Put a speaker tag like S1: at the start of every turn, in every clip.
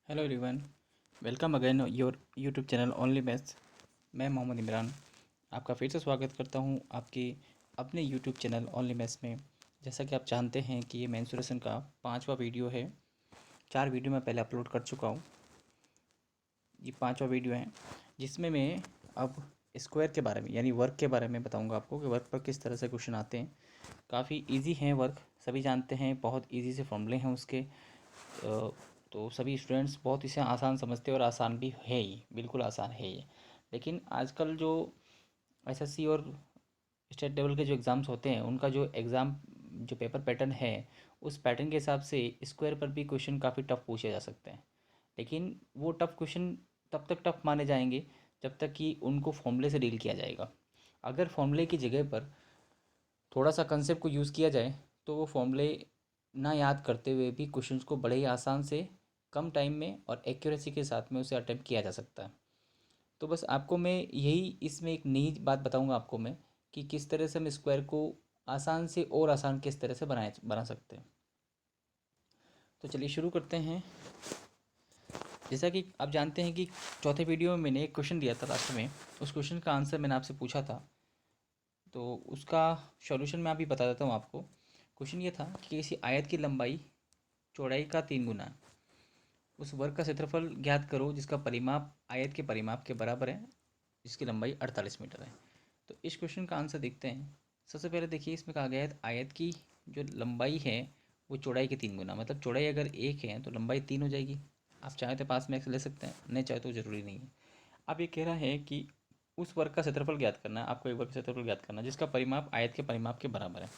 S1: Hello everyone, welcome again your YouTube channel only maths. मैं मोहम्मद इमरान आपका फिर से स्वागत करता हूं आपके अपने यूट्यूब चैनल ओनली मैथ्स में। जैसा कि आप जानते हैं कि ये मेंसुरेशन का 5वां वीडियो है। 4 वीडियो मैं पहले अपलोड कर चुका हूं। ये 5वां वीडियो है जिसमें मैं अब स्क्वायर के बारे में यानी वर्क के बारे में बताऊँगा आपको कि वर्क पर किस तरह से क्वेश्चन आते हैं। काफ़ी ईजी हैं वर्क, सभी जानते हैं, बहुत ईजी से फॉर्मूले हैं उसके। तो सभी स्टूडेंट्स बहुत इसे आसान समझते हैं और आसान भी है ही, बिल्कुल आसान है ये। लेकिन आजकल जो एसएससी और स्टेट लेवल के जो एग्ज़ाम्स होते हैं उनका जो एग्ज़ाम जो पेपर पैटर्न है उस पैटर्न के हिसाब से स्क्वायर पर भी क्वेश्चन काफ़ी टफ पूछे जा सकते हैं। लेकिन वो टफ क्वेश्चन तब तक टफ माने जाएंगे जब तक कि उनको फॉर्मूले से डील किया जाएगा। अगर फॉर्मूले की जगह पर थोड़ा सा कंसेप्ट को यूज़ किया जाए तो वो फॉर्मूले ना याद करते हुए भी क्वेश्चंस को बड़े ही आसान से कम टाइम में और एक्यूरेसी के साथ में उसे अटेम्प्ट किया जा सकता है। तो बस आपको मैं यही इसमें एक नई बात बताऊंगा आपको मैं कि किस तरह से हम स्क्वायर को आसान से और आसान किस तरह से बना सकते हैं। तो चलिए शुरू करते हैं। जैसा कि आप जानते हैं कि चौथे वीडियो में मैंने एक क्वेश्चन दिया था लास्ट में, उस क्वेश्चन का आंसर मैंने आपसे पूछा था, तो उसका सॉल्यूशन मैं अभी बता देता हूँ आपको। क्वेश्चन ये था कि किसी आयत की लंबाई चौड़ाई का 3 गुना है। उस वर्ग का क्षेत्रफल ज्ञात करो जिसका परिमाप आयत के परिमाप के बराबर है, जिसकी लंबाई 48 मीटर है। तो इस क्वेश्चन का आंसर देखते हैं। सबसे पहले देखिए, इसमें कहा गया है आयत की जो लंबाई है वो चौड़ाई के 3 गुना, मतलब चौड़ाई अगर 1 है तो लंबाई 3 हो जाएगी। आप चाहें तो पास में x ले सकते हैं, नहीं चाहे तो ज़रूरी नहीं है। अब ये कह रहा है कि उस वर्ग का क्षेत्रफल ज्ञात करना है, आपको एक वर्ग का क्षेत्रफल ज्ञात करना है जिसका परिमाप आयत के परिमाप के बराबर है।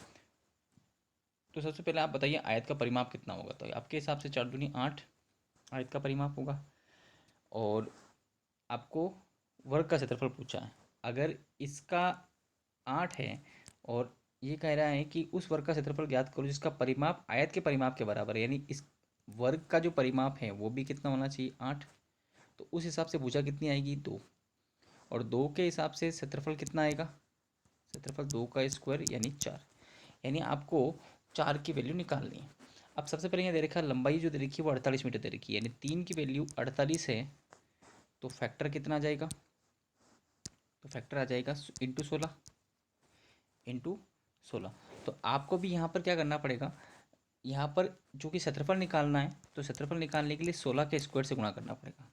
S1: तो सबसे पहले आप बताइए आयत का परिमाप कितना होगा। तो आपके हिसाब से 4 दूनी 8 आयत का परिमाप होगा। और आपको वर्ग का क्षेत्रफल पूछा है। अगर इसका 8 है और ये कह रहा है कि उस वर्ग का क्षेत्रफल ज्ञात करो जिसका परिमाप आयत के परिमाप के बराबर है, यानी इस वर्ग का जो परिमाप है वो भी कितना होना चाहिए 8। तो उस हिसाब से भुजा कितनी आएगी 2, और 2 के हिसाब से क्षेत्रफल कितना आएगा, क्षेत्रफल 2 का स्क्वायर यानी 4। यानी आपको 4 की वैल्यू निकालनी है। अब सबसे पहले यहाँ दे रखा है लंबाई जो दे रखी है वो 48 मीटर दे रखी है, यानी 3 की वैल्यू 48 है तो फैक्टर कितना आ जाएगा, तो फैक्टर आ जाएगा इंटू 16। तो आपको भी यहाँ पर क्या करना पड़ेगा, यहाँ पर जो कि क्षेत्रफल निकालना है तो क्षेत्रफल निकालने के लिए 16 के स्क्वायर से गुणा करना पड़ेगा।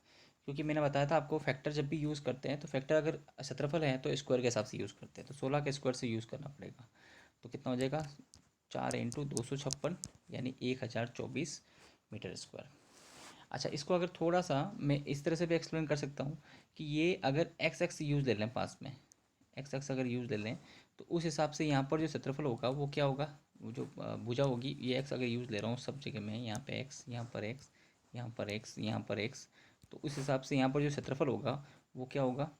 S1: क्योंकि मैंने बताया था आपको फैक्टर जब भी यूज़ करते हैं तो फैक्टर अगर क्षेत्रफल है तो स्क्वायर के हिसाब से यूज़ करते हैं, तो 16 के स्क्वायर से यूज़ करना पड़ेगा। तो कितना हो जाएगा 4 × 256 यानी 1024 मीटर स्क्वायर। अच्छा, इसको अगर थोड़ा सा मैं इस तरह से भी एक्सप्लेन कर सकता हूँ कि ये अगर एक्स एक्स यूज़ ले लें, पास में एक्स एक्स अगर यूज़ ले लें तो उस हिसाब से यहाँ पर जो क्षेत्रफल होगा वो क्या होगा, वो जो भुजा होगी, ये एक्स अगर यूज़ ले रहा हूँ सब जगह में, यहाँ पे एक्स, यहाँ पर एक्स, यहाँ पर एक्स, यहाँ पर एक्स, तो उस हिसाब से यहाँ पर जो क्षेत्रफल होगा वो क्या होगा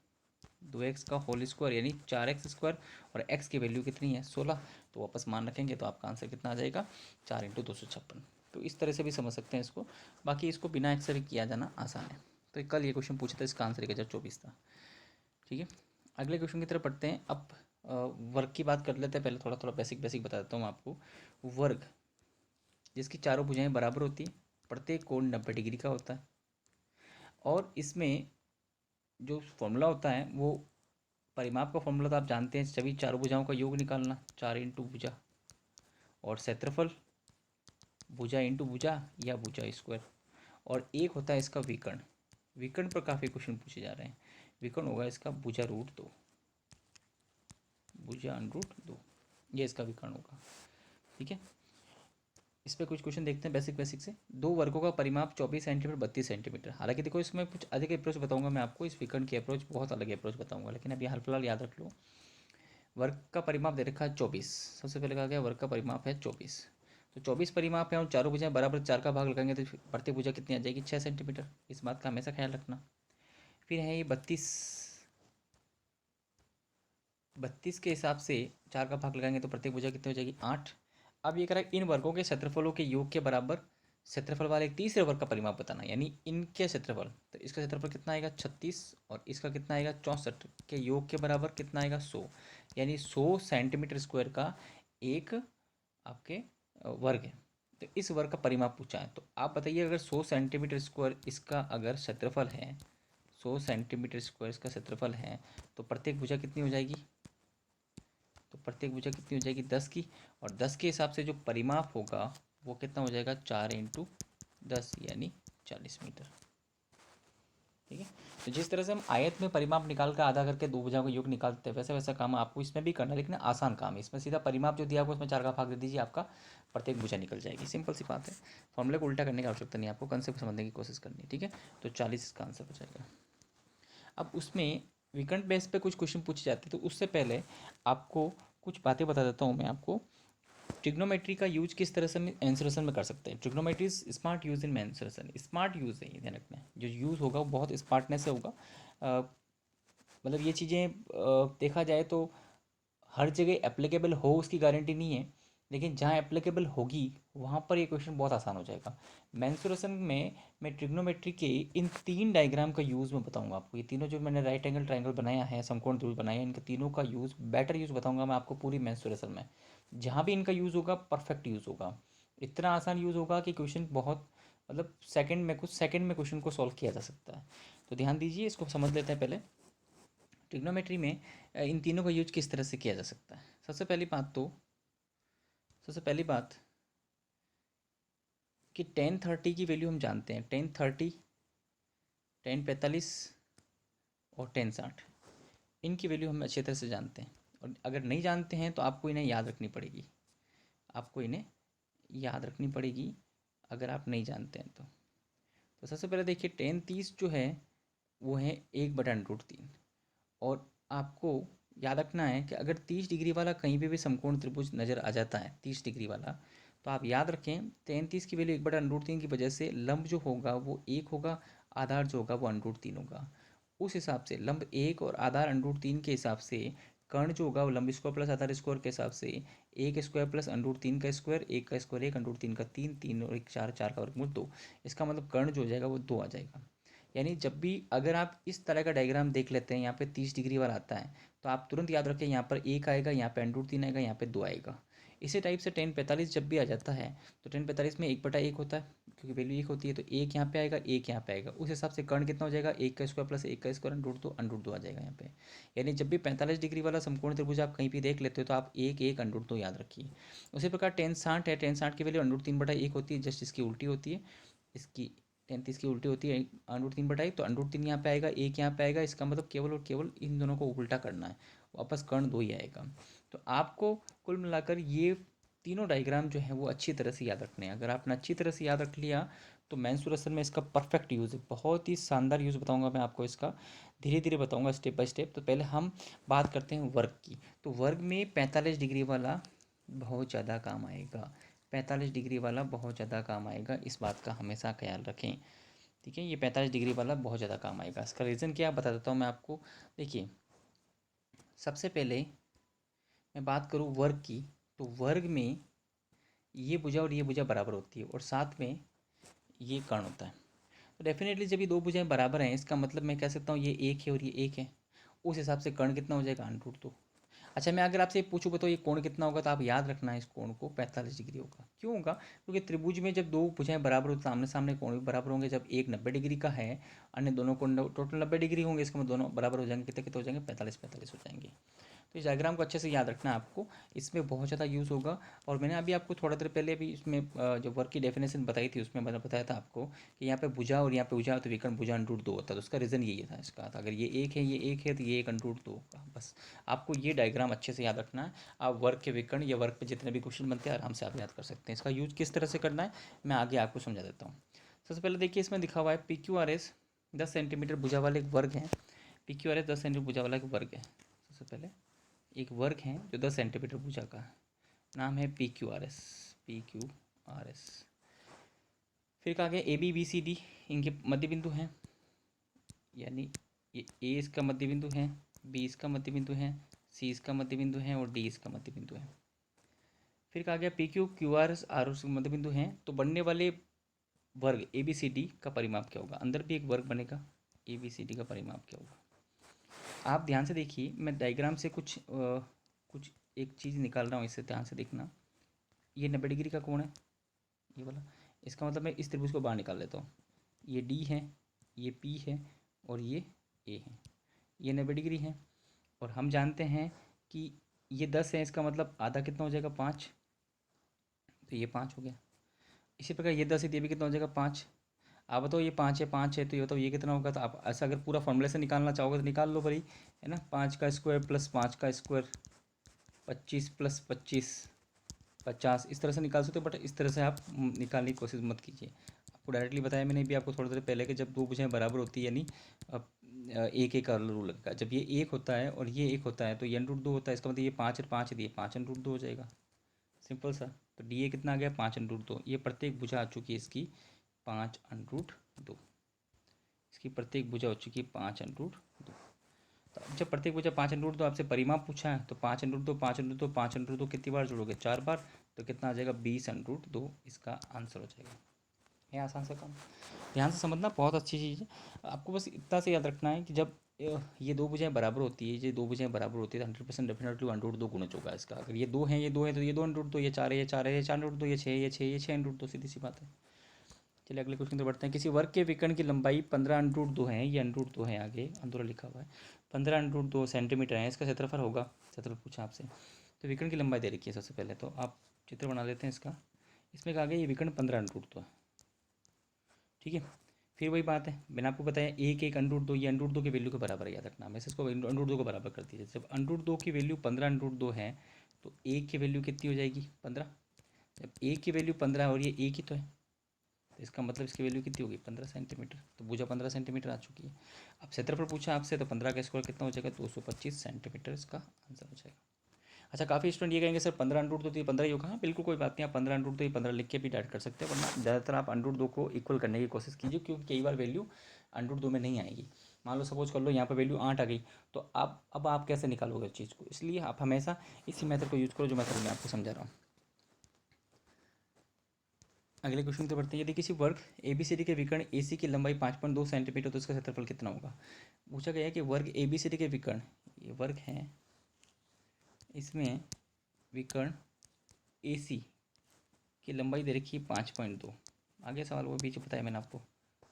S1: 2x का होल स्क्वायर यानी 4x²। और x की वैल्यू कितनी है 16, तो वापस मान रखेंगे तो आपका आंसर कितना आ जाएगा 4 × 256। तो इस तरह से भी समझ सकते हैं इसको। बाकी इसको बिना एक्सरे किया जाना आसान है। तो कल ये क्वेश्चन पूछा था, इसका आंसर 1024 था। ठीक है, अगले क्वेश्चन की तरफ पढ़ते हैं। अब वर्ग की बात कर लेते हैं। पहले थोड़ा थोड़ा बेसिक बेसिक बता देता हूँ आपको। वर्ग जिसकी चारों भुजाएं बराबर होती हैं, प्रत्येक कोण 90 डिग्री का होता है, और इसमें जो फॉर्मूला होता है वो परिमाप का फॉर्मूला तो आप जानते हैं, सभी चारों भुजाओं का योग निकालना, 4 इंटू भुजा, और क्षेत्रफल भुजा इंटू भुजा या भुजा स्क्वायर, और एक होता है इसका विकर्ण। विकर्ण पर काफ़ी क्वेश्चन पूछे जा रहे हैं। विकर्ण होगा इसका भुजा√2, भुजा√2, ये इसका विकर्ण होगा। ठीक है, इस पर कुछ क्वेश्चन देखते हैं बेसिक बेसिक से। दो वर्गों का परिमाप 24 सेंटीमीटर 32 सेंटीमीटर। हालांकि देखो इसमें कुछ अधिक अप्रोच बताऊंगा मैं आपको, इस विकर्ण की अप्रोच बहुत अलग अप्रोच बताऊंगा, लेकिन अभी हाल फिलहाल याद रख लो। वर्ग का परिमाप दे रखा है 24। सबसे पहले कहा गया वर्ग का परिमाप है 24। तो 24 परिमाप है और चारों भुजाएं बराबर, 4 का भाग लगाएंगे तो प्रत्येक भुजा कितनी आ जाएगी 6 सेंटीमीटर। इस बात का हमेशा ख्याल रखना। फिर है ये 32, 32 के हिसाब से 4 का भाग लगाएंगे तो प्रत्येक भुजा कितनी हो जाएगी 8। अब ये कह रहा है इन वर्गों के क्षेत्रफलों के योग के बराबर क्षेत्रफल वाले एक तीसरे वर्ग का परिमाप बताना, यानी इनके क्षेत्रफल। तो इसका क्षेत्रफल कितना आएगा 36, और इसका कितना आएगा 64 के योग के बराबर कितना आएगा 100, यानी 100 सेंटीमीटर स्क्वायर का एक आपके वर्ग है। तो इस वर्ग का परिमाप पूछा है। तो आप बताइए, अगर 100 सेंटीमीटर स्क्वायर इसका अगर क्षेत्रफल है, 100 सेंटीमीटर स्क्वायर इसका क्षेत्रफल है, तो प्रत्येक भुजा कितनी हो जाएगी? तो प्रत्येक भुजा कितनी हो जाएगी? 10 की। और 10 के हिसाब से जो परिमाप होगा वो कितना हो जाएगा? 4 इंटू 10 यानी 40 मीटर। ठीक है। तो जिस तरह से हम आयत में परिमाप निकाल कर आधा करके दो भुजाओं का योग निकालते हैं, वैसा वैसा काम आपको इसमें भी करना है, लेकिन आसान काम है। इसमें सीधा परिमाप जो दिया आपको उसमें 4 का भाग दे दीजिए, आपका प्रत्येक भुजा निकल जाएगी। सिंपल सी बात है। फॉर्मूले को उल्टा करने की आवश्यकता नहीं है, आपको कंसेप्ट समझने की कोशिश करनी है। ठीक है। तो 40 इसका आंसर हो जाएगा। अब उसमें विकर्ण बेस पे कुछ क्वेश्चन पूछे जाते हैं, तो उससे पहले आपको कुछ बातें बता देता हूँ मैं आपको। ट्रिग्नोमेट्री का यूज किस तरह से हम मेंसुरेशन में कर सकते हैं? Trigonometry is smart use in mensuration. Smart use है, ये ध्यान रखना है। जो यूज़ होगा वो बहुत स्मार्टनेस से होगा। मतलब ये चीज़ें देखा जाए तो हर जगह एप्लीकेबल हो उसकी गारंटी नहीं है, लेकिन जहाँ एप्लीकेबल होगी वहाँ पर ये क्वेश्चन बहुत आसान हो जाएगा। मेंसुरेशन में मैं ट्रिग्नोमेट्री के इन 3 डायग्राम का यूज़ मैं बताऊंगा आपको। ये तीनों जो मैंने राइट एंगल ट्रायंगल बनाया है, समकोण त्रिभुज बनाया है, इनके तीनों का यूज़, बेटर यूज़ बताऊंगा मैं आपको पूरी मेंसुरेशन में। जहाँ भी इनका यूज़ होगा परफेक्ट यूज़ होगा। इतना आसान यूज़ होगा कि क्वेश्चन बहुत, मतलब सेकंड में, कुछ सेकंड में क्वेश्चन को सॉल्व किया जा सकता है। तो ध्यान दीजिए, इसको समझ लेते हैं पहले। ट्रिग्नोमेट्री में इन तीनों का यूज किस तरह से किया जा सकता है। सबसे पहली बात कि टेन 30 की वैल्यू हम जानते हैं। टेन 30, टेन 45 और टेन 60, इनकी वैल्यू हम अच्छी तरह से जानते हैं। और अगर नहीं जानते हैं तो आपको इन्हें याद रखनी पड़ेगी। आपको इन्हें याद रखनी पड़ेगी अगर आप नहीं जानते हैं तो सबसे पहले देखिए, टेन 30 जो है वो है 1/√3। और आपको याद रखना है कि अगर 30 डिग्री वाला कहीं पे भी समकोण त्रिभुज नज़र आ जाता है, 30 डिग्री वाला, तो आप याद रखें 33 की वैल्यू 1/√3 की वजह से लंब जो होगा वो 1 होगा, आधार जो होगा वो √3 होगा। उस हिसाब से लंब 1 और आधार √3 के हिसाब से कर्ण जो होगा वो लंब स्क्वायर प्लस आधार स्क्वायर के हिसाब से 1 स्क्वायर प्लस √3 का स्क्वायर, 1 का स्क्वायर 1, √3 का 3, 3 और 1 4, 4 का वर्गमूल 2। इसका मतलब कर्ण जो हो जाएगा वो 2 आ जाएगा। यानी जब भी अगर आप इस तरह का डायग्राम देख लेते हैं, यहाँ पे 30 डिग्री वाला आता है, तो आप तुरंत याद रखें यहाँ पर 1 आएगा, यहाँ पे √3 आएगा, यहाँ पे 2 आएगा। इसी टाइप से टेन 45 जब भी आ जाता है, तो टेन 45 में 1/1 होता है, क्योंकि वैल्यू 1 होती है, तो 1 यहाँ पे आएगा, 1 यहाँ पे आएगा। उस हिसाब से कर्ण कितना हो जाएगा? 1 का स्क्वायर प्लस 1 का स्क्वायर √2 आ जाएगा यहाँ पे। यानी जब भी 45 डिग्री वाला समकोण त्रिभुज आप कहीं भी देख लेते हो तो आप 1 1 √2 याद रखिए। उसी प्रकार टेन 60 है, टेन 60 की वैल्यू √3/1 होती है, जस्ट इसकी उल्टी होती है। इसकी 33 की उल्टी होती है √3/1, तो √3 यहाँ पे आएगा, 1 यहाँ पे आएगा। इसका मतलब केवल और केवल इन दोनों को उल्टा करना है, वापस कर्ण 2 ही आएगा। तो आपको कुल मिलाकर ये तीनों डायग्राम जो है वो अच्छी तरह से याद रखने हैं। अगर आपने अच्छी तरह से याद रख लिया तो मेंसुरेशन में इसका परफेक्ट यूज़ है। बहुत ही शानदार यूज़ बताऊंगा मैं आपको इसका, धीरे धीरे बताऊंगा स्टेप बाय स्टेप। तो पहले हम बात करते हैं वर्ग की। तो वर्ग में 45 डिग्री वाला बहुत ज़्यादा काम आएगा। 45 डिग्री वाला बहुत ज़्यादा काम आएगा, इस बात का हमेशा ख्याल रखें। ठीक है, ये 45 डिग्री वाला बहुत ज़्यादा काम आएगा। इसका रीज़न क्या बता देता हूँ मैं आपको। देखिए, सबसे पहले मैं बात करूँ वर्ग की, तो वर्ग में ये भुजा और ये भुजा बराबर होती है, और साथ में ये कर्ण होता है। तो डेफिनेटली जब ये दो भुजाएं बराबर हैं, इसका मतलब मैं कह सकता हूँ ये 1 है और ये 1 है। उस हिसाब से कर्ण कितना हो जाएगा? √2। अच्छा, मैं अगर आपसे पूछूँ बताओ ये कोण कितना होगा, तो आप याद रखना है इस कोण को 45 डिग्री होगा। क्यों होगा? क्योंकि त्रिभुज में जब दो भुजाएं बराबर हो तो आमने सामने कोण भी बराबर होंगे। जब एक 90 डिग्री का है, अन्य दोनों कोण टोटल 90 डिग्री होंगे, इसका मतलब दोनों बराबर हो जाएंगे। कितने कितने हो जाएंगे? 45 45 हो जाएंगे। तो इस डायग्राम को अच्छे से याद रखना है आपको, इसमें बहुत ज़्यादा यूज़ होगा। और मैंने अभी आपको थोड़ा देर पहले भी इसमें जो वर्क की डेफिनेशन बताई थी उसमें मैंने बताया था आपको कि यहाँ पे भुजा और यहाँ पे भुजा, तो विकर्ण भुजा √2 होता है। तो उसका रीज़न यही था इसका था, अगर ये एक है, ये एक है, तो ये एक √2 होगा। बस आपको ये डायग्राम अच्छे से याद रखना है। आप वर्क के विकर्ण या वर्क पे जितने भी क्वेश्चन बनते हैं आराम से आप याद कर सकते हैं। इसका यूज किस तरह से करना है मैं आगे आपको समझा देता हूँ। सबसे पहले देखिए, इसमें लिखा हुआ है PQRS 10 सेंटीमीटर भुजा वाले एक वर्ग है। PQRS 10 सेंटीमीटर भुजा वाला एक वर्ग है। सबसे पहले एक वर्ग है जो 10 सेंटीमीटर भुजा का है, नाम है PQRS। PQRS। फिर कहा गया ABBCD इनके मध्य बिंदु हैं, यानी ये A इसका मध्य बिंदु है, B इसका मध्य बिंदु है, C इसका मध्य बिंदु है और D इसका मध्य बिंदु है। फिर कहा गया PQQR उसके मध्य बिंदु हैं, तो बनने वाले वर्ग ABCD का परिमाप क्या होगा? अंदर भी एक वर्ग बनेगा, ABCD का परिमाप क्या होगा? आप ध्यान से देखिए, मैं डायग्राम से कुछ एक चीज़ निकाल रहा हूँ, इससे ध्यान से देखना। ये 90 डिग्री का कोण है, ये वाला। इसका मतलब मैं इस त्रिभुज को बाहर निकाल लेता हूँ। ये डी है, ये पी है और ये ए है। ये 90 डिग्री है और हम जानते हैं कि ये 10 है, इसका मतलब आधा कितना हो जाएगा 5, तो ये 5 हो गया। इसी प्रकार ये 10 है तो ये भी कितना हो जाएगा 5। आप बताओ ये 5 है तो ये बताओ ये कितना होगा। तो आप ऐसा अगर पूरा फॉर्मूले से निकालना चाहोगे तो निकाल लो भाई, है ना। 5 का स्क्वायर प्लस 5 का स्क्वायर, 25 + 25 50, इस तरह से निकाल सकते हो। बट इस तरह से आप निकालने की कोशिश मत कीजिए। आपको डायरेक्टली बताया मैंने भी आपको थोड़ी देर पहले कि जब दो भुजाएं बराबर होती है, यानी अब एक एक का रूल लगेगा। जब ये एक होता है और ये एक होता है तो ये √2 होता है। इसका मतलब ये 5 और 5 दिए, 5 √2 हो जाएगा। सिंपल सा। तो डी ए कितना आ गया 5 √2। ये प्रत्येक भुजा आ चुकी है इसकी 5 √2। इसकी प्रत्येक भुजा हो चुकी है 5 √2। तो अब जब प्रत्येक भुजा 5 √2 आपसे परिमाप पूछा है तो 5 √2 5 √2 5 √2 कितनी बार जोड़ोगे 4 बार, तो कितना आ जाएगा 20 √2 इसका आंसर हो जाएगा। ये आसान सा काम, ध्यान से समझना, बहुत अच्छी चीज़ है। आपको बस इतना से याद रखना है कि जब ये दो भुजाएं बराबर होती है, ये दो भुजाएं बराबर होती है तो 100% डेफिनेटली 1 √2 गुणज होगा इसका। अगर ये दो हैं ये दो हैं तो ये 2 √2, ये 4 है ये 4 है, ये 4 √2, ये 6 ये 6 ये 6 √2, सीधी सी बात है। चलिए अगले क्वेश्चन तो बढ़ते हैं। किसी वर्ग के विकर्ण की लंबाई 15 √2 है, ये √2 है, आगे अंदर लिखा हुआ है 15 √2 सेंटीमीटर है। इसका क्षेत्रफल होगा, क्षेत्रफल पूछा आपसे। तो विकर्ण की लंबाई दे रखी है। सबसे पहले तो आप चित्र बना लेते हैं इसका। इसमें कहा गया ये विकर्ण 15 √2 है, ठीक है। फिर वही बात है, मैंने आपको बताया एक एक √2, ये √2 की वैल्यू के बराबर है, याद रखना। हमें इसको √2 को बराबर कर दीजिए। जब √2 की वैल्यू 15 √2 है तो एक की वैल्यू कितनी हो जाएगी 15। जब एक की वैल्यू 15 है और ये एक ही तो है, तो इसका मतलब इसकी वैल्यू कितनी होगी 15 सेंटीमीटर। तो भुजा 15 सेंटीमीटर आ चुकी है। अब क्षेत्रफल पूछा आपसे तो 15 का स्क्वायर कितना हो जाएगा 225 सेंटीमीटर इसका आंसर हो जाएगा। अच्छा, काफ़ी स्टूडेंट ये कहेंगे सर 15 √2 तो ये 15 ही होगा। हाँ बिल्कुल, कोई बात नहीं, आप 15 √2 तो ये 15 लिख के भी डाइट कर सकते हैं, वरना ज़्यादातर आप √2 को इक्वल करने की कोशिश कीजिए, क्योंकि कई बार वैल्यू √2 में नहीं आएगी। मान लो सपोज कर लो यहाँ पर वैल्यू 8 आ गई, तो अब आप कैसे निकालोगे इस चीज़ को। इसलिए आप हमेशा इसी मेथड को यूज़ करो जो मेथड मैं आपको समझा रहा हूँ। अगले क्वेश्चन तो बढ़ते हैं। यदि किसी वर्ग ABCD के विकर्ण AC की लंबाई 5.2 सेंटीमीटर तो इसका क्षेत्रफल कितना होगा। पूछा गया है कि वर्ग ABCD के विकर्ण, ये वर्ग है, इसमें विकर्ण AC की लंबाई दे रखी है 5.2। आगे सवाल वो बीच बताया मैंने आपको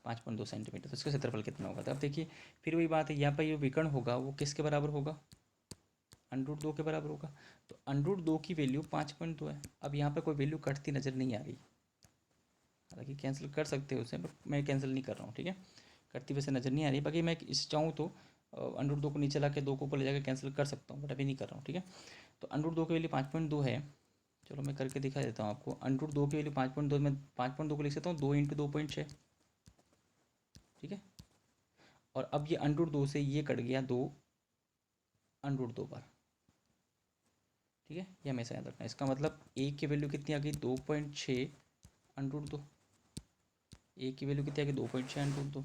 S1: 5.2 सेंटीमीटर, तो इसका क्षेत्रफल कितना होगा। तो अब देखिए फिर वही बात है, यहाँ पर ये विकर्ण होगा वो किसके बराबर होगा √2 के बराबर होगा। तो √2 की वैल्यू 5.2 है। अब यहाँ पर कोई वैल्यू कटती नज़र नहीं आ रही, हालांकि कैंसिल कर सकते हो उसे, बट मैं कैंसिल नहीं कर रहा हूँ, ठीक है। करती वैसे नज़र नहीं आ रही, बाकी मैं इस चाहूँ तो √2 को नीचे ला के 2 को ऊपर ले जाकर कैंसिल कर सकता हूँ, बट अभी नहीं कर रहा हूँ, ठीक है। तो √2 की वैल्यू 5.2 है। चलो मैं करके दिखा देता हूँ आपको। √2 की वैल्यू 5.2, मैं 5.2 को लिख सकता हूँ 2 × 2.6, ठीक है। और अब ये √2 से ये कट गया 2 √2 पर, ठीक है। ये हमेशा याद रखना। इसका मतलब एक की वैल्यू कितनी आ गई 2.6 √2। एक की वैल्यू कितनी आ गई 2.6 √2।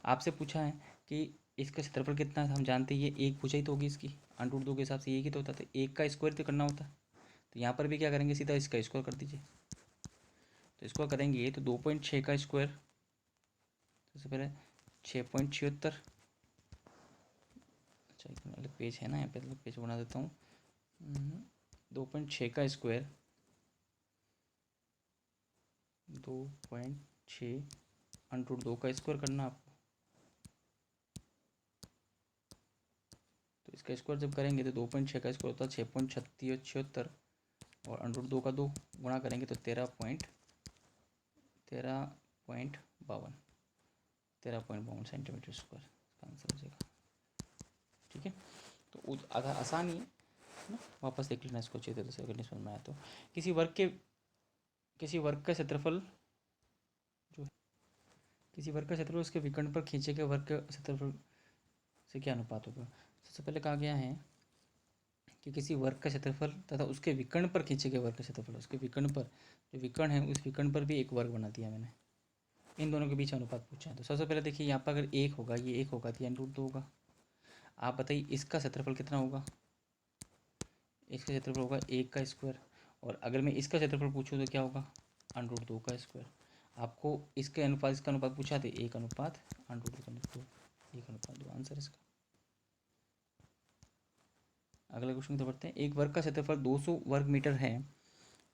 S1: आपसे पूछा है कि इसका क्षेत्रफल कितना है, हम जानते हैं ये एक भुजा ही तो होगी इसकी, √2 के हिसाब से एक ही तो होता है, तो एक का स्क्वायर तो करना होता है। तो यहाँ पर भी क्या करेंगे, सीधा इसका स्क्वायर कर दीजिए। तो इसको करेंगे तो 2.6 का स्क्वायर, सबसे पहले 6.76। अच्छा एक अलग पेज है ना, यहाँ पे अलग पेज बना देता हूँ। 2.6 का स्क्वायर 2.6 √2 का स्क्वायर करना आपको। तो इसका स्क्वायर जब करेंगे तो 2.6 का स्क्वायर होता है 6.76 और √2 का 2 गुणा करेंगे तो 13.52 सेंटीमीटर स्क्वायर इसका आंसर हो जाएगा, ठीक है। तो आधा आसान ही है ना, वापस देख लेना इसको अच्छी तरह से अगर नहीं समझ में आया तो। किसी वर्ग का क्षेत्रफल जो है, किसी वर्ग का क्षेत्रफल उसके विकर्ण पर खींचे गए वर्ग के क्षेत्रफल से क्या अनुपात होगा। सबसे पहले कहा गया है कि किसी वर्ग का क्षेत्रफल तथा उसके विकर्ण पर खींचे गए वर्ग का क्षेत्रफल, उसके विकर्ण पर, जो विकर्ण है उस विकर्ण पर भी एक वर्ग बना दिया मैंने। इन दोनों के बीच अनुपात पूछा है। तो सबसे पहले देखिए यहाँ पर अगर एक होगा, ये एक होगा तो √2 होगा। आप बताइए इसका क्षेत्रफल कितना होगा। इसका क्षेत्रफल होगा एक का स्क्वायर, और अगर मैं इसका क्षेत्रफल पूछूँ तो क्या होगा √2 का स्क्वायर। आपको इसके अनुपात इसका अनुपात पूछा था 1:√2, 1:2 आंसर इसका। अगले क्वेश्चन की तरफ बढ़ते हैं। एक वर्ग का क्षेत्रफल 200 वर्ग मीटर है।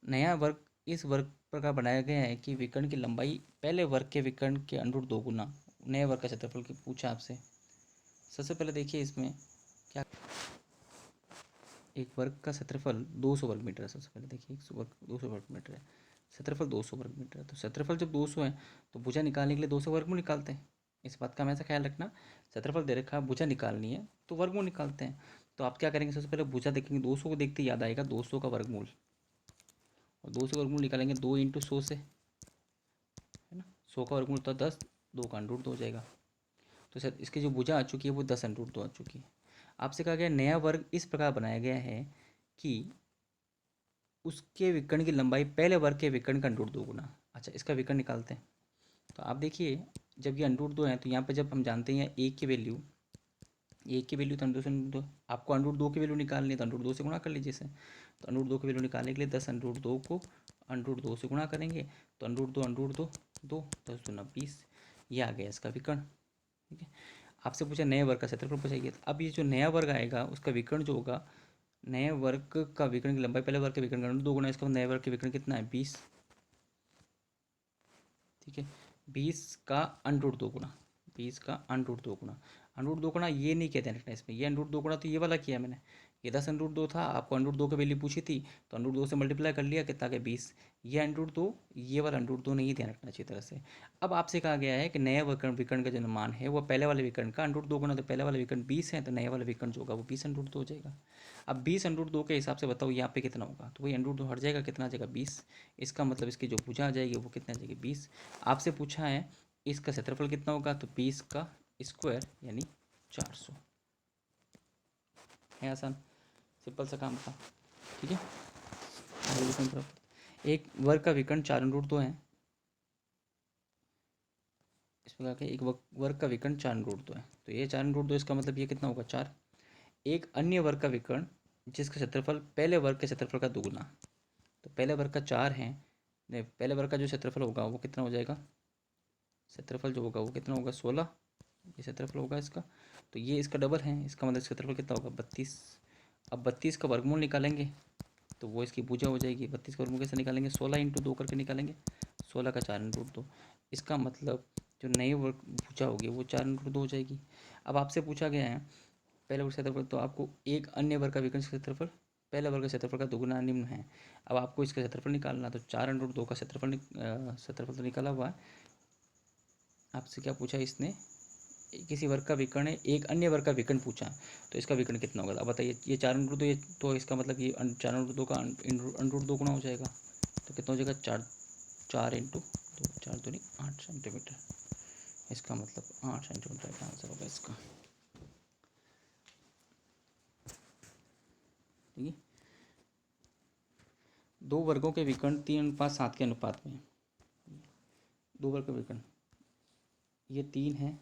S1: नया वर्ग इस वर्ग प्रकार बनाया गया है कि विकर्ण की लंबाई पहले वर्ग के विकर्ण के अंडर 2 गुना नए वर्ग का क्षेत्रफल की पूछा आपसे। सबसे पहले देखिए इसमें क्या, एक वर्ग का क्षेत्रफल 200 वर्ग मीटर है। सबसे पहले देखिए एक वर्ग 200 वर्ग मीटर है, क्षेत्रफल 200 वर्ग मीटर है। तो क्षेत्रफल जब 200 है तो भुजा निकालने के लिए 200 वर्गमूल निकालते हैं। इस बात का हमेशा ख्याल रखना, क्षेत्रफल दे रखा है, भुजा निकालनी है तो वर्गमूल निकालते हैं। तो आप क्या करेंगे, सबसे पहले भुजा देखेंगे, 200 को देखते याद आएगा 200 का वर्गमूल, और 200 वर्गमूल निकालेंगे 2 इंटू 100 से, है ना। 100 का वर्गमूल तो 10, 2 का अंडर 2 हो जाएगा। तो सर इसकी जो भुजा आ चुकी है वो 10 अंडर 2 आ चुकी है। आपसे कहा गया नया वर्ग इस प्रकार बनाया गया है कि उसके विकर्ण की लंबाई पहले वर्ग के विकर्ण का अंडर 2 गुना। अच्छा, इसका विकर्ण निकालते हैं। तो आप देखिए जब ये अंडर 2 है तो यहाँ पे जब हम जानते हैं एक की वैल्यू, एक की वैल्यू तो अंडर से अंडर 2, आपको अंडर 2 की वैल्यू निकालनी है तो अंडर 2 से गुणा कर लीजिए इसे। तो अंडर 2 की वैल्यू निकालने के लिए 10 अंडर 2 को अंडर 2 से गुणा करेंगे तो अंडर 2 2, 10 दूना 20, ये आ गया इसका विकर्ण। ठीक है, आपसे पूछा नए वर्ग का क्षेत्रफल पूछाइए। अब ये जो नया वर्ग आएगा उसका विकर्ण जो होगा, नए वर्ग का विकर्ण की लंबाई पहले वर्ग के विकर्ण का अंडर 2 गुना, इसका नए वर्ग के विकर्ण कितना है 20। ठीक है, 20 का अंडर 2 गुना, 20 का अंडर 2 गुना, अंडर 2 गुना ये नहीं कहते रखना इसमें, ये अंडर 2 गुना तो ये वाला किया मैंने, ये 10 अंडर 2 था, आपको अंडर 2 की वैल्यू पूछी थी तो अंडर 2 से मल्टीप्लाई कर लिया कितना के 20, ये अंडर 2, ये वाला अंडर 2 नहीं ध्यान रखना अच्छी तरह से। अब आपसे कहा गया है कि नया विकर्ण विकर्ण का जो मान है वो पहले वाले विकर्ण का अंडर 2 गुना, तो पहले वाला विकर्ण 20 है तो नया वाला विकर्ण जो होगा वो 20 अंडर 2 हो जाएगा। अब 20 अंडर 2 के हिसाब से बताओ यहाँ पे कितना होगा, तो वही अंडर 2 हट जाएगा, कितना आ जाएगा 20। इसका मतलब इसकी जो भुजा आ जाएगी वो कितना आ जाएगी 20। आपसे पूछा है इसका क्षेत्रफल कितना होगा, तो 20 का स्क्वायर यानी 400 है। आसान सिंपल सा काम था। ठीक है, आगे देखते हैं तरफ। एक वर्ग का विकर्ण 4 अंडर 2 है, इस प्रकार के एक वर्ग का विकर्ण 4 अंडर 2 है, तो ये 4 अंडर 2, इसका मतलब ये कितना होगा 4। एक अन्य वर्ग का विकर्ण जिसका क्षेत्रफल पहले वर्ग के क्षेत्रफल का दुगुना, तो पहले वर्ग का 4 है, नहीं पहले वर्ग का जो क्षेत्रफल होगा वो कितना हो जाएगा, क्षेत्रफल जो होगा वो कितना होगा 16, ये क्षेत्रफल होगा इसका, तो ये इसका डबल है, इसका मतलब क्षेत्रफल कितना होगा 32। अब 32 का वर्गमूल निकालेंगे तो वो इसकी भुजा हो जाएगी। 32 का वर्गमूल कैसे निकालेंगे, 16 इंटू 2 करके निकालेंगे, 16 का 4 इंटू 2, इसका मतलब जो नई वर्ग भुजा होगी वो 4 इंटू 2 हो जाएगी। अब आपसे पूछा गया है पहले वर्ग क्षेत्रफल, तो आपको एक अन्य वर्ग का विकर्ण क्षेत्रफल पहले वर्ग का क्षेत्रफल का दुगुना निम्न है। अब आपको इसका क्षेत्रफल निकालना, तो 4 अंडर 2 का क्षेत्रफल तो निकाला हुआ है। आपसे क्या पूछा इसने, किसी वर्ग का विकर्ण है, एक अन्य वर्ग का विकर्ण पूछा, तो इसका विकर्ण कितना होगा। अब बताइए ये 4 अंडर 2, ये तो इसका मतलब ये 4 अंडर 2 का अंडर 2 गुना हो जाएगा, तो कितना हो जाएगा 4, 4 इंटू 2, 4 दूनी 8 सेंटीमीटर, इसका मतलब 8 सेंटीमीटर का आंसर होगा इसका। ठीक है, दो वर्गों के विकर्ण 3:7 के अनुपात में, दो वर्ग का विकर्ण ये 3 है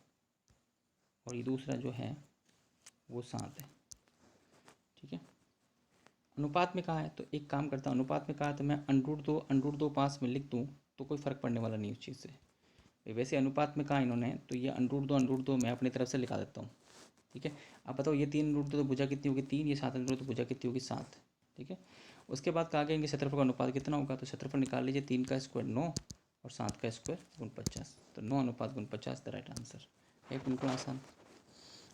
S1: और ये दूसरा जो है वो 7 है। ठीक है, अनुपात में कहा है तो एक काम करता हूँ, अनुपात में कहा है तो मैं अंडर दो पास में लिख दूँ तो कोई फ़र्क पड़ने वाला नहीं उस चीज़ से। वैसे अनुपात में कहा इन्होंने तो ये अंडर दो मैं अपनी तरफ से लिखा देता हूँ। ठीक है, अब बताओ ये 3 अंडर दो तो भुजा कितनी होगी 3, ये 7 अंडर दो तो भुजा कितनी होगी 7। ठीक है, उसके बाद कहा गया इनके क्षेत्रफल का अनुपात कितना होगा, तो क्षेत्रफल निकाल लीजिए, 3 का स्क्वायर 9 और 7 का स्क्वायर गुण 50, तो 9 अनुपात गुण 50 द राइट आंसर है। बिल्कुल आसान।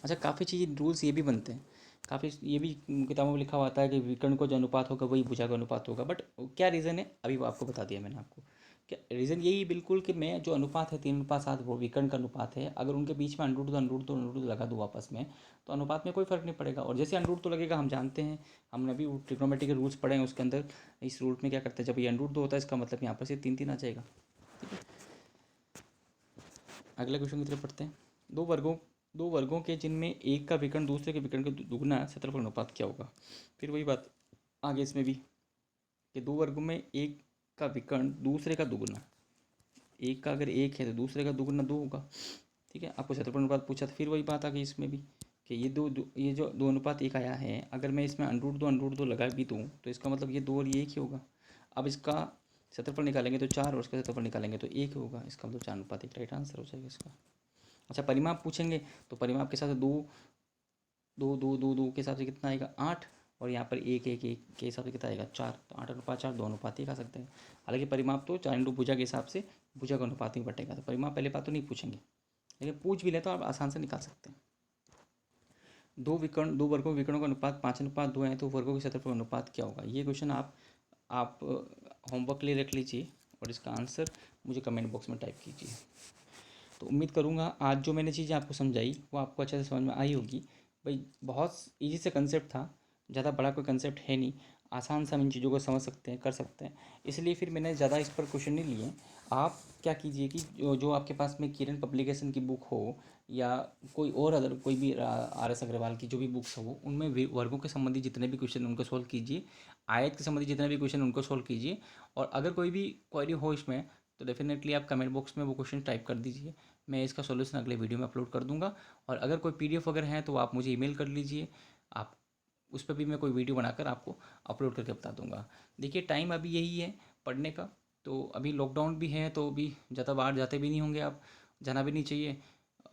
S1: अच्छा, काफ़ी चीज़ रूल्स ये भी बनते हैं, काफ़ी ये भी किताबों में लिखा हुआ आता है कि विकर्ण को जो अनुपात होगा वही भुजा का अनुपात होगा, बट क्या रीज़न है अभी वो आपको बता दिया मैंने आपको। क्या रीज़न, यही बिल्कुल कि मैं जो अनुपात है 3:7 वो विकर्ण का अनुपात है, अगर उनके बीच में अंडर लगा दूँ आपस में तो अनुपात में कोई फ़र्क नहीं पड़ेगा। और जैसे अंडर लगेगा हम जानते हैं, हमने अभी ट्रिग्नोमेट्री के रूल्स पढ़े हैं उसके अंदर, इस रूल में क्या करते हैं जब ये अंडर होता है इसका मतलब यहाँ पर से 3 3 आ जाएगा। ठीक है, अगले क्वेश्चन की तरफ पढ़ते हैं। दो वर्गों के जिनमें एक का विकर्ण दूसरे के विकर्ण का दुगुना क्षेत्रफल अनुपात क्या होगा। फिर वही बात आगे इसमें भी कि दो वर्गों में एक का विकर्ण दूसरे का दुगुना, एक का अगर एक है तो दूसरे का दुगुना 2 होगा। ठीक है, आपको क्षेत्रफल अनुपात पूछा तो फिर वही बात आ गई इसमें भी कि ये जो 2:1 आया है, अगर मैं इसमें अंडर 2 लगा भी दूँ तो इसका मतलब ये 2 और ये एक ही होगा। अब इसका क्षेत्रफल निकालेंगे तो 4 और इसका क्षेत्रफल निकालेंगे तो 1 होगा, इसका मतलब 4:1 राइट आंसर हो जाएगा इसका। अच्छा, परिमाप पूछेंगे तो परिमाप के साथ दो दो दो दो दो के हिसाब से कितना आएगा 8, और यहाँ पर 1 1 1 के हिसाब से कितना आएगा 4, तो 8:4 2:1 आ सकते हैं। हालांकि परिमाप तो 4 भुजा के हिसाब से भुजा का अनुपात में बटेगा, तो परिमाप पहले बात तो नहीं पूछेंगे, लेकिन पूछ भी ले तो आप आसान से निकाल सकते हैं। दो वर्गों विकर्णों का अनुपात 5:2 है, तो वर्गों के क्षेत्रफल का अनुपात क्या होगा? ये क्वेश्चन आप होमवर्क के लिए रख लीजिए और इसका आंसर मुझे कमेंट बॉक्स में टाइप कीजिए। तो उम्मीद करूँगा आज जो मैंने चीज़ें आपको समझाई वो आपको अच्छे से समझ में आई होगी। भाई बहुत ईजी से कंसेप्ट था, ज़्यादा बड़ा कोई कंसेप्ट है नहीं, आसान से हम इन चीज़ों को समझ सकते हैं, कर सकते हैं। इसलिए फिर मैंने ज़्यादा इस पर क्वेश्चन नहीं लिए। आप क्या कीजिए कि जो आपके पास में किरण पब्लिकेशन की बुक हो या कोई और अदर कोई भी RS अग्रवाल की जो भी बुक्स हो, उनमें वर्गों के संबंधी जितने भी क्वेश्चन उनको सोल्व कीजिए, आयत के संबंधी जितने भी क्वेश्चन उनको सोल्व कीजिए। और अगर कोई भी क्वेरी हो इसमें तो डेफिनेटली आप कमेंट बॉक्स में वो क्वेश्चन टाइप कर दीजिए, मैं इसका सॉल्यूशन अगले वीडियो में अपलोड कर दूंगा। और अगर कोई PDF वगैरह है तो आप मुझे ईमेल कर लीजिए, आप उस पर भी मैं कोई वीडियो बनाकर आपको अपलोड करके बता दूंगा। देखिए टाइम अभी यही है पढ़ने का, तो अभी लॉकडाउन भी है तो अभी ज़्यादा बाहर जाते भी नहीं होंगे आप, जाना भी नहीं चाहिए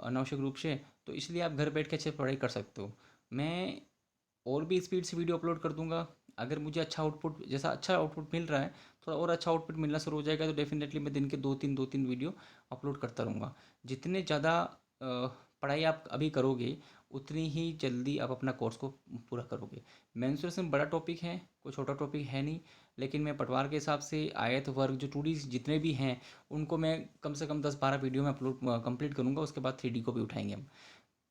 S1: अनावश्यक रूप से, तो इसलिए आप घर बैठ के अच्छे पढ़ाई कर सकते हो। मैं और भी स्पीड से वीडियो अपलोड कर दूंगा। अगर मुझे अच्छा आउटपुट, जैसा अच्छा आउटपुट मिल रहा है, थोड़ा और अच्छा आउटपुट मिलना शुरू हो जाएगा तो डेफिनेटली मैं दिन के 2-3 वीडियो अपलोड करता रहूँगा। जितने ज़्यादा पढ़ाई आप अभी करोगे उतनी ही जल्दी आप अपना कोर्स को पूरा करोगे। मेंसुरेशन बड़ा टॉपिक है, कोई छोटा टॉपिक है नहीं, लेकिन मैं पटवार के हिसाब से आयत वर्ग जो 2D जितने भी हैं उनको मैं कम से कम 10-12 वीडियो में अपलोड कंप्लीट करूँगा। उसके बाद 3D को भी उठाएंगे हम।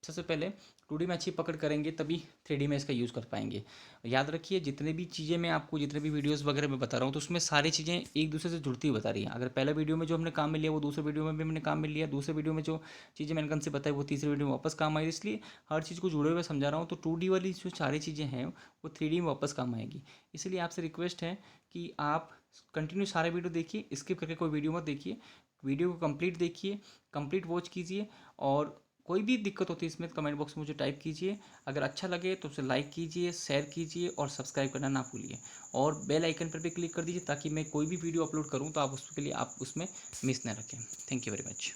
S1: सबसे पहले 2D में अच्छी पकड़ करेंगे तभी 3D में इसका यूज़ कर पाएंगे। याद रखिए जितने भी चीज़ें मैं आपको, जितने भी वीडियोस वगैरह मैं बता रहा हूँ, तो उसमें सारी चीज़ें एक दूसरे से जुड़ती हुई बता रही हैं। अगर पहले वीडियो में जो हमने काम में लिया वो दूसरे वीडियो में भी हमने काम में लिया, दूसरे वीडियो में जो चीज़ें मैंने कंसेप्ट बताई वो तीसरे वीडियो में वापस काम आई, इसलिए हर चीज़ को जुड़े हुए समझा रहा हूँ। तो 2D वाली जो सारी चीज़ें हैं वो 3D में वापस काम आएगी। इसलिए आपसे रिक्वेस्ट है कि आप कंटिन्यू सारे वीडियो देखिए, स्किप करके कोई वीडियो मत देखिए, वीडियो को कंप्लीट देखिए, कंप्लीट वॉच कीजिए। और कोई भी दिक्कत होती है इसमें कमेंट बॉक्स में मुझे टाइप कीजिए। अगर अच्छा लगे तो उसे लाइक कीजिए, शेयर कीजिए और सब्सक्राइब करना ना भूलिए। और बेल आइकन पर भी क्लिक कर दीजिए ताकि मैं कोई भी वीडियो अपलोड करूं तो आप उसके लिए आप उसमें मिस ना रखें। Thank you very much.